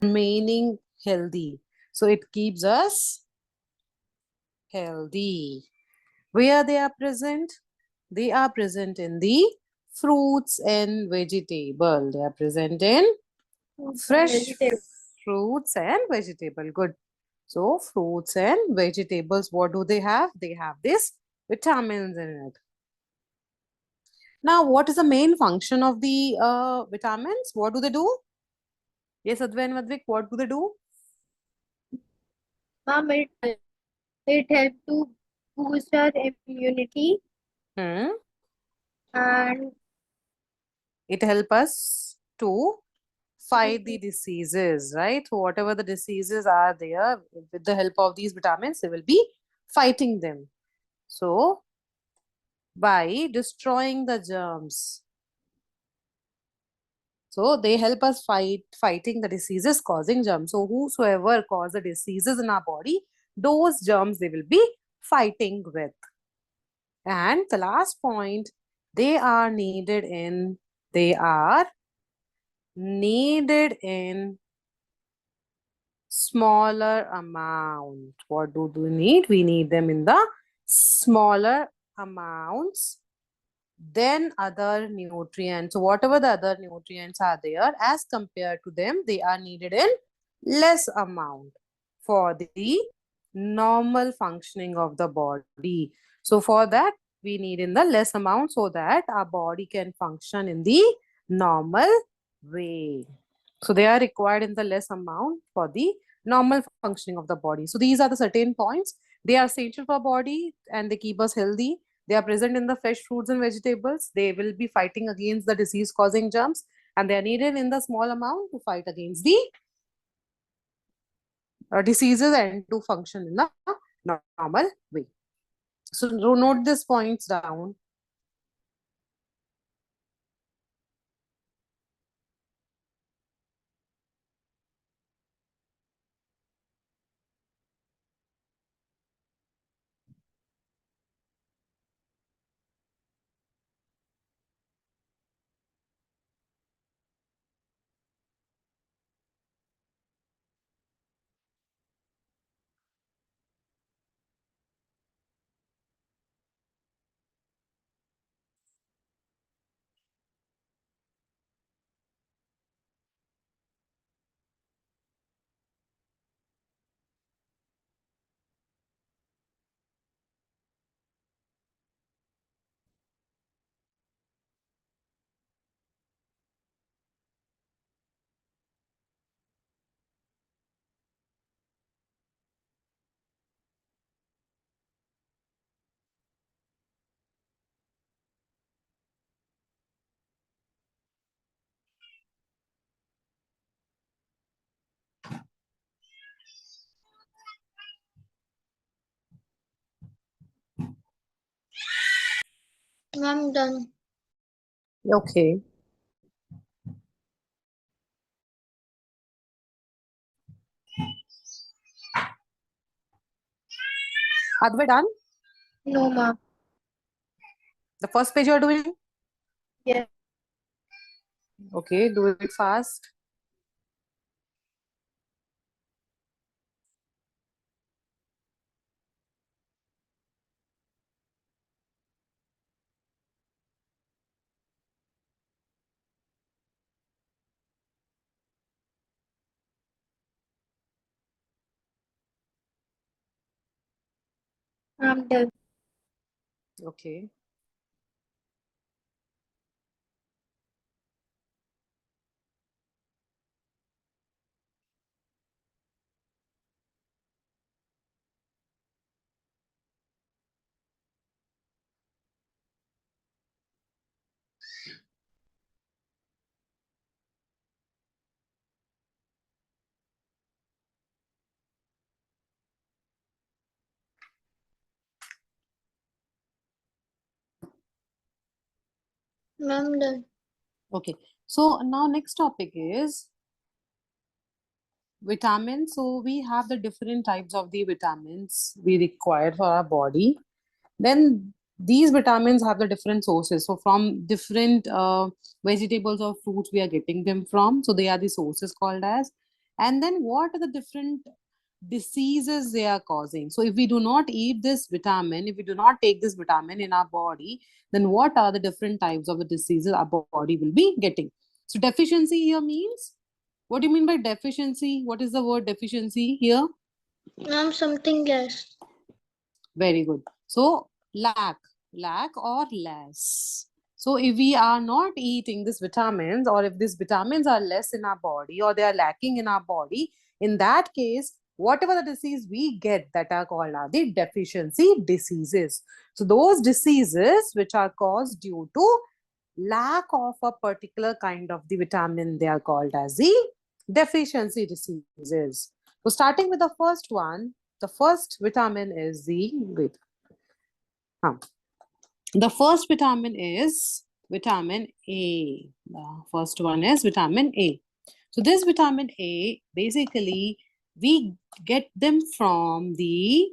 remaining healthy. So it keeps us healthy. Where they are present? They are present in the fruits and vegetable. They are present in fresh Vegetable. fruits and vegetable. Good. So fruits and vegetables, what do they have? They have this vitamins in it. Now, what is the main function of the vitamins? What do they do? Yes, Advai and Madvik, what do they do? Mom, it helps to boost our immunity Hmm. and It helps us to fight the diseases, right? Whatever the diseases are there, with the help of these vitamins, they will be fighting them. So, by destroying the germs, so they help us fighting the diseases causing germs. So whosoever cause the diseases in our body, those germs they will be fighting with. And the last point, they are needed in smaller amount. What do we need? We need them in the smaller amounts than other nutrients. So whatever the other nutrients are there, as compared to them, they are needed in less amount for the normal functioning of the body. So for that, we need in the less amount so that our body can function in the normal way. So they are required in the less amount for the normal functioning of the body. So these are the certain points. They are essential for body and they keep us healthy. They are present in the fresh fruits and vegetables. They will be fighting against the disease causing germs and they are needed in the small amount to fight against the diseases and to function in the normal way. So note these points down. I'm done. Okay. Advai done? No, mom. The first page you are doing? Yes. Okay, do it fast. I'm done. Okay. I'm done. Okay. So now next topic is vitamins. So we have the different types of the vitamins we require for our body. Then these vitamins have the different sources. So from different vegetables or fruits we are getting them from. So they are the sources called as. And then what are the different diseases they are causing? So if we do not eat this vitamin, if we do not take this vitamin in our body, then what are the different types of the diseases our body will be getting? So deficiency here means, what do you mean by deficiency? What is the word deficiency here? Something less. Very good. So lack or less. So if we are not eating these vitamins, or if these vitamins are less in our body, or they are lacking in our body, in that case, whatever the disease we get, that are called are the deficiency diseases. So those diseases which are caused due to lack of a particular kind of the vitamin, they are called as the deficiency diseases. So starting with the first one, the first vitamin is the, wait, the first vitamin is vitamin A. The first one is vitamin A. So this vitamin A, basically, we get them from the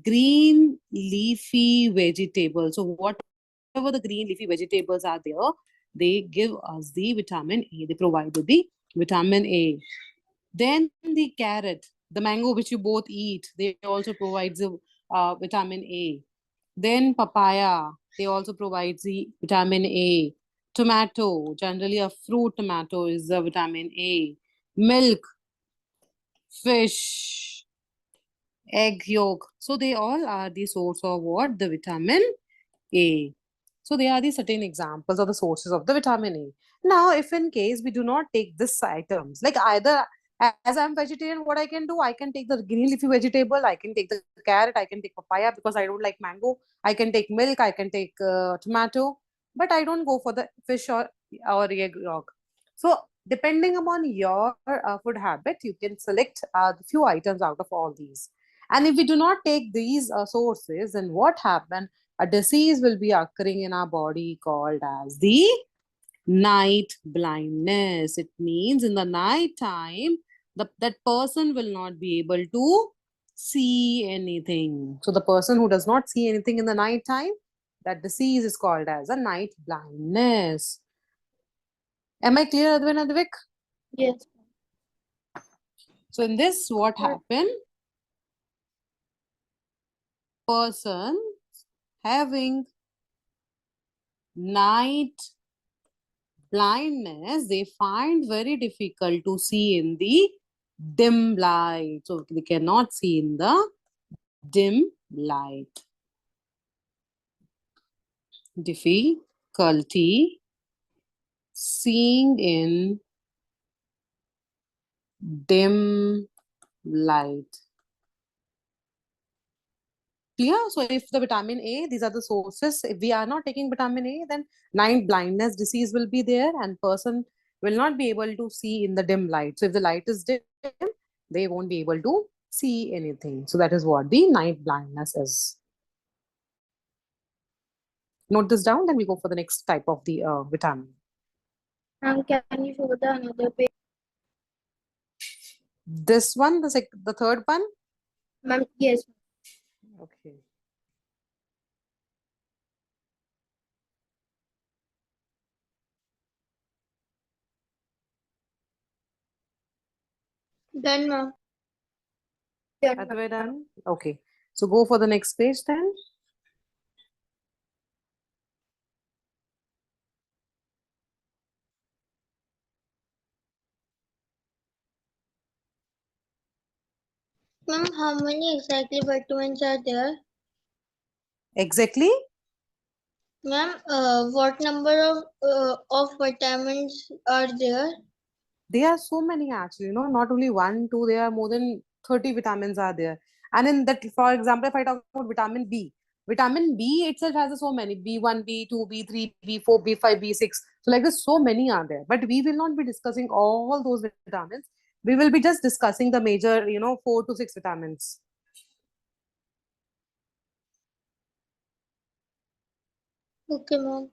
green leafy vegetables. So whatever the green leafy vegetables are there, they give us the vitamin A. They provide the vitamin A. Then the carrot, the mango which you both eat, they also provides the vitamin A. Then papaya, they also provide the vitamin A. Tomato, generally a fruit tomato is the vitamin A. Milk, fish, egg yolk. So they all are the source of what? The vitamin A. So they are the certain examples of the sources of the vitamin A. Now, if in case we do not take this items, like either as I'm vegetarian, what I can do, I can take the green leafy vegetable, I can take the carrot, I can take papaya because I don't like mango. I can take milk, I can take tomato, but I don't go for the fish or egg yolk. So depending upon your food habit, you can select the few items out of all these. And if we do not take these sources, then what happen? A disease will be occurring in our body called as the night blindness. It means in the night time, that person will not be able to see anything. So the person who does not see anything in the night time, that disease is called as a night blindness. Am I clear, Advin Advik? Yes. So in this, what But happened? Person having night blindness, they find very difficult to see in the dim light. So they cannot see in the dim light. Difficulty seeing in dim light. Clear? So if the vitamin A, these are the sources. If we are not taking vitamin A, then night blindness disease will be there, and person will not be able to see in the dim light. So if the light is dim, they won't be able to see anything. So that is what the night blindness is. Note this down, then we go for the next type of the vitamin. can you show the another page? This one, the third one. Ma'am, yes. Okay. Done, ma'am. Done, Are ma'am. we done? Okay. So go for the next page then. Ma'am, how many exactly vitamins are there? Exactly. Ma'am, what number of vitamins are there? There are so many actually, not only one, two, there are more than 30 vitamins are there. And in that, for example, if I talk about vitamin B itself has so many B1, B2, B3, B4, B5, B6. So like this, so many are there. But we will not be discussing all those vitamins. We will be just discussing the major, 4 to 6 vitamins. Okay, ma'am.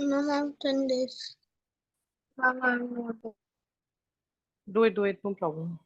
Ma'am, I've done this. Ma'am, I'm not. Do it, no problem.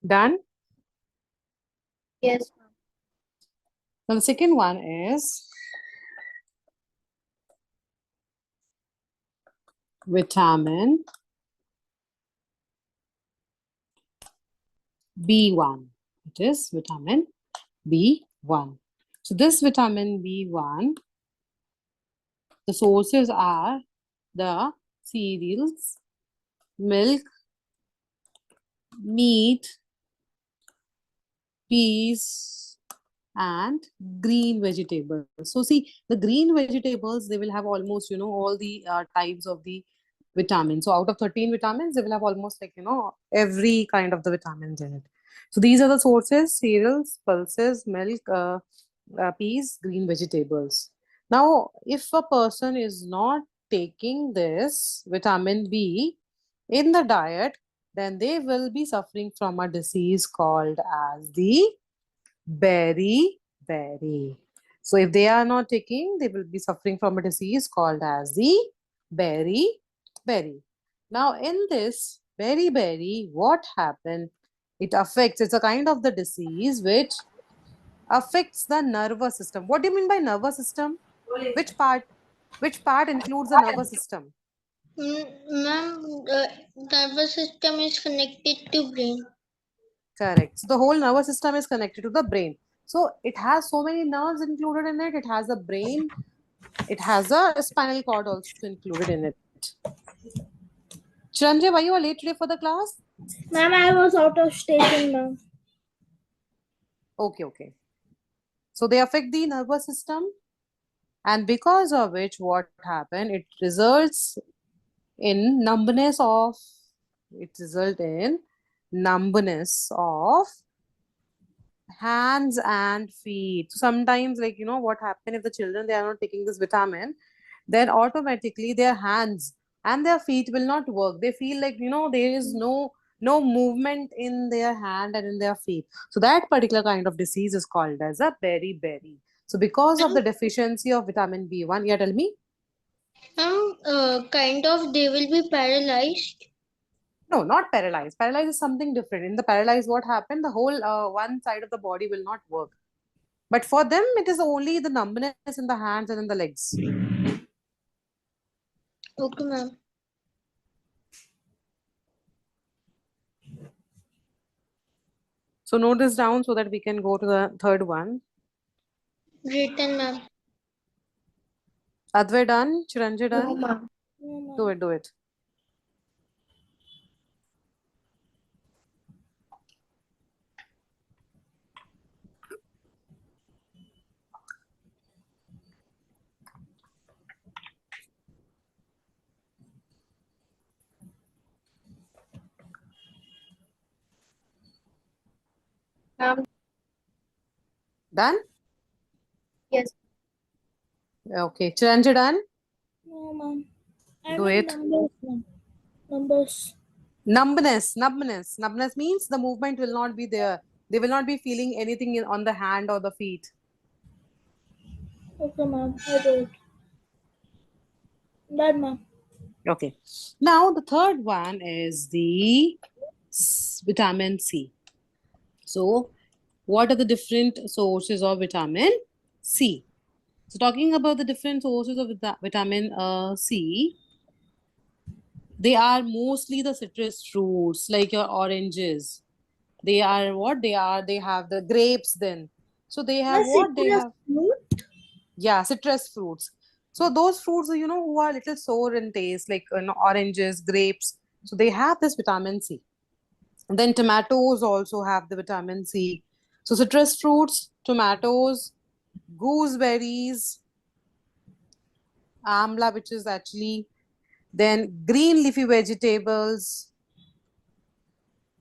Done? Yes, ma'am. Now the second one is vitamin B1. It is vitamin B1. So this vitamin B1, the sources are the cereals, milk, meat, peas, and green vegetables. So see, the green vegetables, they will have almost, all the types of the vitamins. So out of 13 vitamins, they will have almost like, every kind of the vitamins in it. So these are the sources: cereals, pulses, milk, peas, green vegetables. Now, if a person is not taking this vitamin B in the diet, then they will be suffering from a disease called as the beriberi. So if they are not taking, they will be suffering from a disease called as the beriberi. Now in this beriberi, what happened? It's a kind of the disease which affects the nervous system. What do you mean by nervous system? Which part? Which part includes the nervous system? Ma'am, the nervous system is connected to brain. Correct. So the whole nervous system is connected to the brain. So it has so many nerves included in it. It has a brain. It has a spinal cord also included in it. Chiranjeev, why you are late today for the class? Ma'am, I was out of station, ma'am. Okay. So they affect the nervous system, and because of which, what happened? In numbness of. It result in numbness of hands and feet. So sometimes, like, what happen if the children, they are not taking this vitamin, then automatically their hands and their feet will not work. They feel like, there is no movement in their hand and in their feet. So that particular kind of disease is called as a beriberi. So because of the deficiency of vitamin B1, yeah, tell me. Ma'am, kind of they will be paralyzed. No, not paralyzed. Paralyzed is something different. In the paralyzed, what happened? The whole one side of the body will not work. But for them, it is only the numbness in the hands and in the legs. Okay, ma'am. So note this down so that we can go to the third one. Written, ma'am. Advay done? Chiranjit No, done? ma'am. No, Do ma'am. it, do it. Ma'am, Done? yes. Okay. Chiranjit done? No, ma'am. I'm Do in it. numbers, ma'am. Numbers. Numbness. Numbness means the movement will not be there. They will not be feeling anything on the hand or the feet. Okay, ma'am. I wrote. Done, ma'am. Okay. Now the third one is the vitamin C. So, what are the different sources of vitamin C? So, talking about the different sources of vitamin C, they are mostly the citrus fruits, like your oranges. They are what they are. They have the grapes. Then, so they have The what they citrus have. fruit. Yeah, citrus fruits. So those fruits, who are little sour in taste, like oranges, grapes. So they have this vitamin C. And then tomatoes also have the vitamin C. So citrus fruits, tomatoes, gooseberries, amla, which is actually then green leafy vegetables.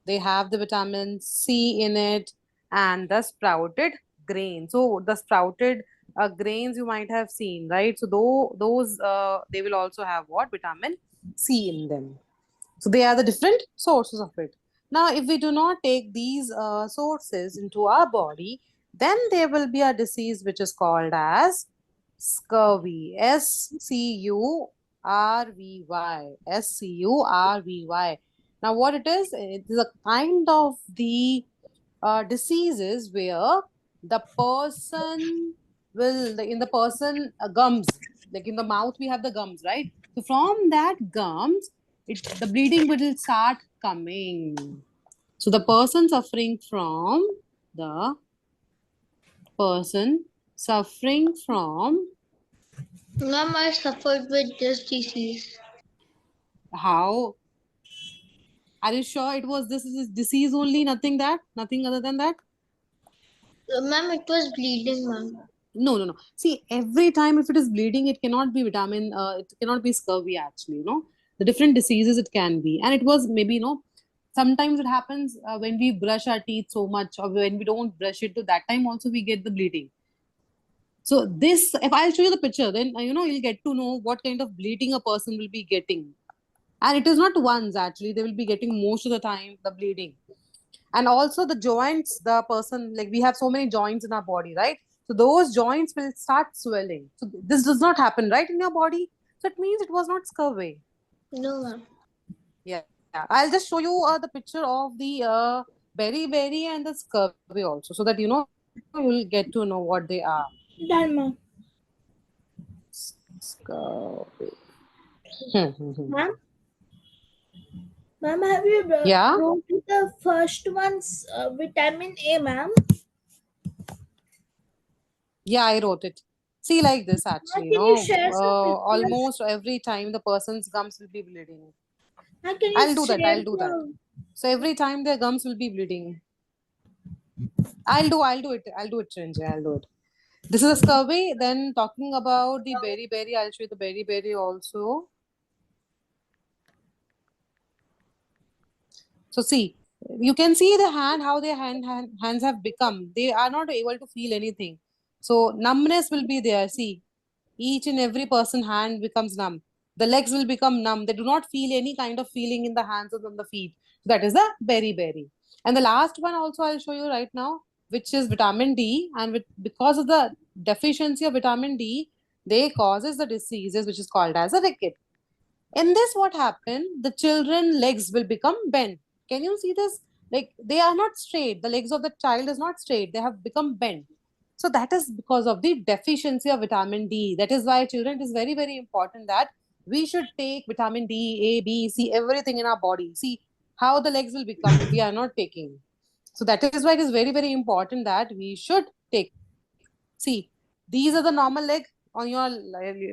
They have the vitamin C in it, and the sprouted grain. So the sprouted grains you might have seen, right? So though those they will also have what vitamin C in them. So they are the different sources of it. Now, if we do not take these sources into our body, then there will be a disease which is called as scurvy. Scurvy. Scurvy. Now, what it is a kind of the diseases where the person will, in the person gums, like in the mouth, we have the gums, right? So from that gums, the bleeding will start coming. So the person suffering from the person suffering from Ma'am, I suffered with this disease. how are you sure it was this is disease only, nothing other than that? Ma'am, it was bleeding, ma'am. No. See, every time if it is bleeding, it cannot be vitamin. It cannot be scurvy. Actually, the different diseases it can be, and it was maybe sometimes it happens when we brush our teeth so much, or when we don't brush it. To that time also we get the bleeding. So this, if I'll show you the picture, then you'll get to know what kind of bleeding a person will be getting, and it is not once actually. They will be getting most of the time the bleeding. And also the joints, the person, like we have so many joints in our body, right? So those joints will start swelling. So this does not happen right in your body. So it means it was not scurvy. No, ma'am. Yeah, I'll just show you the picture of the berry and the scurvy also, so that you'll get to know what they are. Done, ma'am. Scurvy. Ma'am, ma'am, have you Yeah, wrote the first one's vitamin A, ma'am? yeah, I wrote it. See, like this actually, Can you share some pictures? almost every time the person's gums will be bleeding. Can you I'll do that. share I'll do that. the So every time their gums will be bleeding. I'll do it. I'll do it, Chinjay. I'll do it. This is a scurvy. Then talking about the berry, I'll show you the berry also. So see, you can see the how their hands have become. They are not able to feel anything. So numbness will be there. See, each and every person hand becomes numb. The legs will become numb. They do not feel any kind of feeling in the hands or on the feet. That is the berry. And the last one also I'll show you right now, which is vitamin D. And because of the deficiency of vitamin D, they causes the diseases which is called as a ricket. In this, what happened? The children legs will become bent. Can you see this? Like they are not straight. The legs of the child is not straight. They have become bent. So that is because of the deficiency of vitamin D. That is why children, it is very, very important that we should take vitamin D, A, B, C, everything in our body. See how the legs will become if we are not taking. So that is why it is very, very important that we should take. See, these are the normal leg on your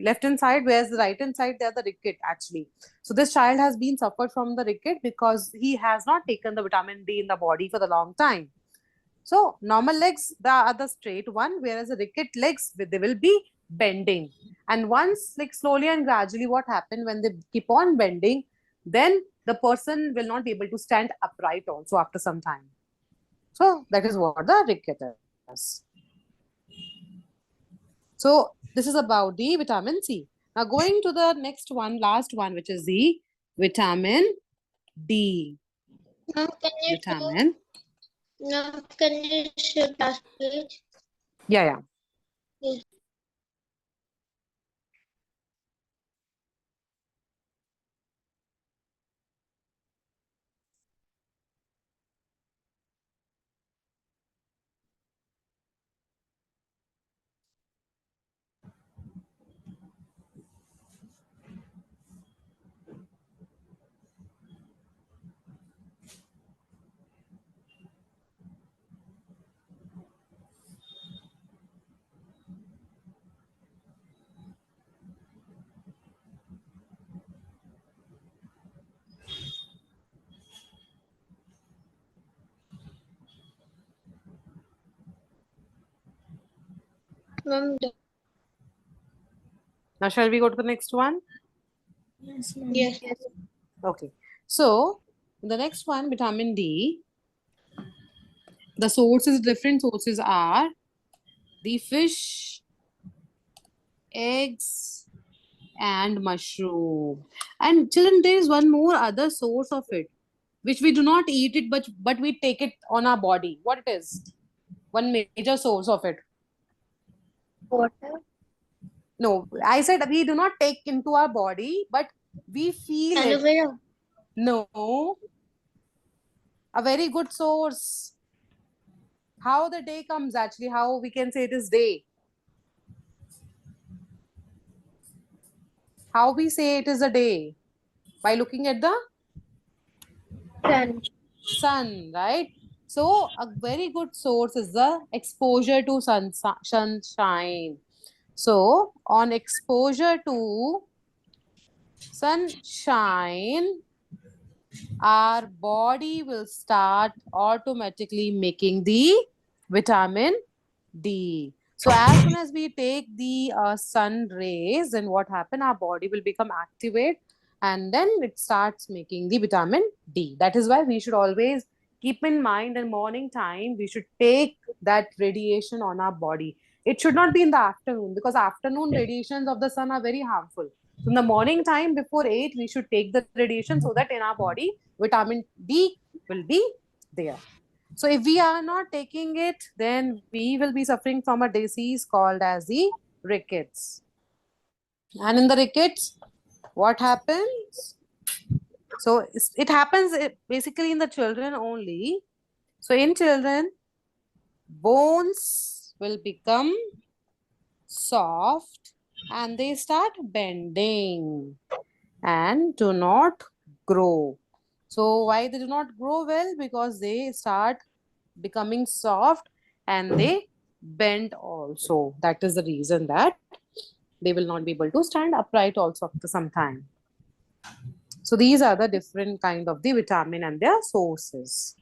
left hand side, whereas the right hand side, they are the ricket actually. So this child has been suffered from the ricket because he has not taken the vitamin D in the body for the long time. So normal legs, the are the straight one, whereas the ricket legs, they will be bending. And once, like slowly and gradually, what happened when they keep on bending, then the person will not be able to stand upright also after some time. So that is what the ricket is. So this is about the vitamin C. Now going to the next one, last one, which is the vitamin D Ma'am, vitamin. can you show last page? Yeah. Yes. Ma'am, Now, shall we go to the next one? yes, ma'am. Yes. Okay. So, the next one, vitamin D, the sources, different sources are the fish, eggs, and mushroom. And children, there is one more other source of it, which we do not eat it, but we take it on our body. What it is? One major source of it. Water. No, I said we do not take into our body, but we feel Aloe it. vera. No, a very good source. How the day comes, actually, how we can say it is day. How we say it is a day? By looking at the Sun. sun, right? So a very good source is the exposure to sunshine. So on exposure to sunshine, our body will start automatically making the vitamin D. So as soon as we take the sun rays, then what happen? Our body will become activate, and then it starts making the vitamin D. That is why we should always keep in mind in morning time we should take that radiation on our body. It should not be in the afternoon, because afternoon radiations of the sun are very harmful. So in the morning time before 8, we should take the radiation so that in our body vitamin D will be there. So if we are not taking it, then we will be suffering from a disease called as the rickets. And in the rickets, what happens? So it happens basically in the children only. So in children, bones will become soft and they start bending and do not grow. So why they do not grow well? Because they start becoming soft and they bend also. That is the reason that they will not be able to stand upright also after some time. So these are the different kind of the vitamin and their sources.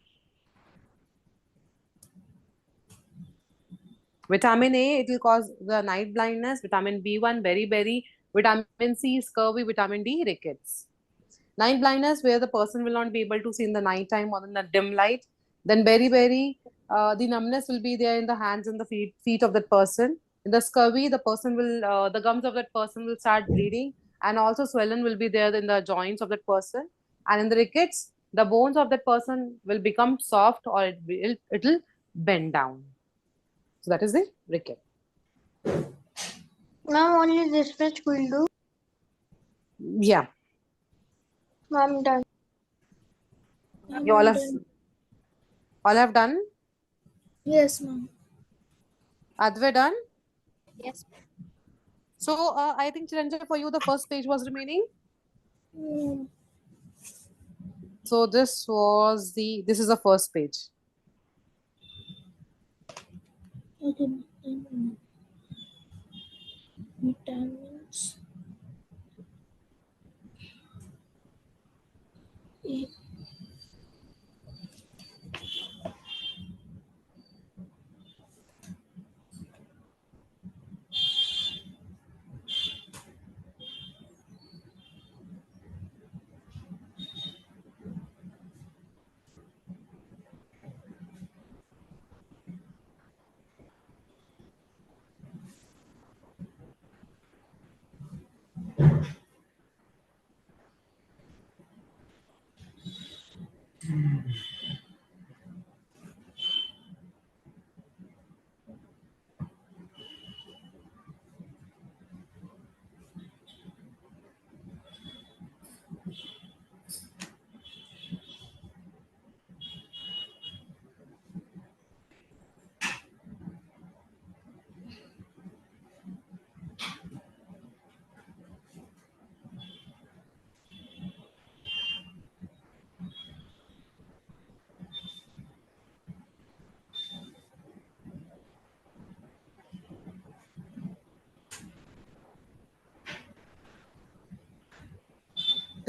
Vitamin A, it will cause the night blindness. Vitamin B1, beriberi. Vitamin C, scurvy. Vitamin D, rickets. Night blindness, where the person will not be able to see in the night time or in the dim light. Then beriberi, the numbness will be there in the hands and the feet of that person. In the scurvy, the person will, the gums of that person will start bleeding, and also swelling will be there in the joints of that person. And in the rickets, the bones of that person will become soft, or it'll bend down. So that is the ricket. Ma'am, only this much will do. Yeah. Ma'am, done. You all have done? Yes, ma'am. Adve done? Yes. So I think Chiranjan, for you the first page was remaining. Mm. So this is the first page. Okay. Vitamins. A.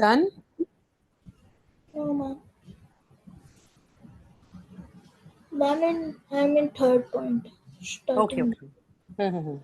Done? No, ma'am. Ma'am, I'm in third point. Okay, Starting. okay. Mm-hmm.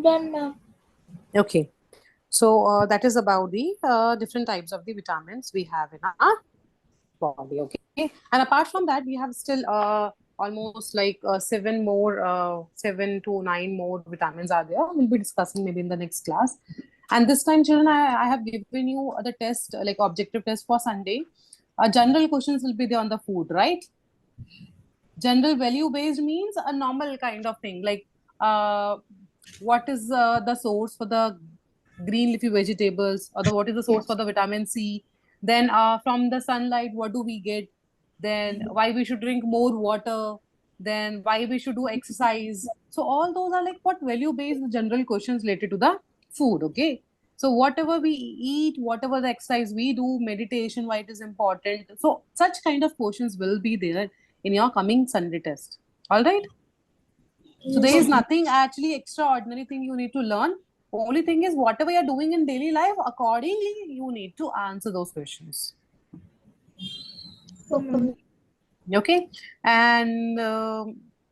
Done, ma'am. Okay. So that is about the different types of the vitamins we have in our body. Okay. And apart from that, we have still almost like seven to nine more vitamins are there. We'll be discussing maybe in the next class. And this time, children, I have given you the test, like objective test for Sunday. General questions will be there on the food, right? General value based means a normal kind of thing, like what is the source for the green leafy vegetables, or what is the source for the vitamin C, then from the sunlight what do we get, then why we should drink more water, then why we should do exercise. So all those are like what value based general questions related to the food. Okay, so whatever we eat, whatever the exercise we do, meditation, why it is important, so such kind of questions will be there in your coming Sunday test. All right. So there Yes, is nothing actually extraordinary thing you need to learn. Only thing is whatever you're doing in daily life, accordingly you need to answer those questions. ma'am. Okay. And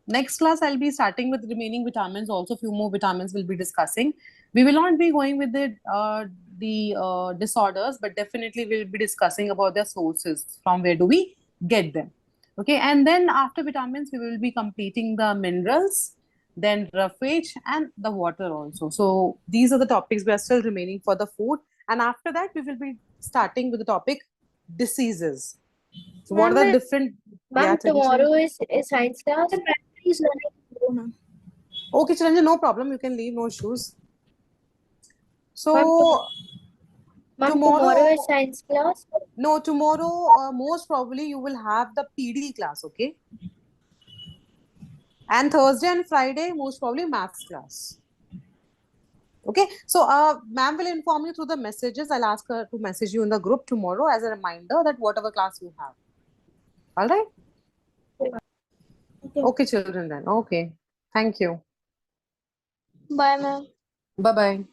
next class I'll be starting with remaining vitamins. Also, few more vitamins we'll be discussing. We will not be going with the disorders, but definitely we'll be discussing about their sources. From where do we get them? Okay. And then after vitamins, we will be completing the minerals, then roughage, and the water also. So these are the topics we are still remaining for the food. And after that, we will be starting with the topic diseases. So what are the different? Yeah, Ma'am, tomorrow is science class. Please learning tomorrow, ma'am. Okay, Chiranjan, no problem. You can leave, no issues. Ma'am, So tomorrow tomorrow, is science class. no, tomorrow, most probably you will have the PD class, okay? And Thursday and Friday, most probably maths class. Okay, so ma'am will inform you through the messages. I'll ask her to message you in the group tomorrow as a reminder that whatever class you have. All right? Okay. Okay, children then. Okay. Thank you. Bye, ma'am. Bye-bye.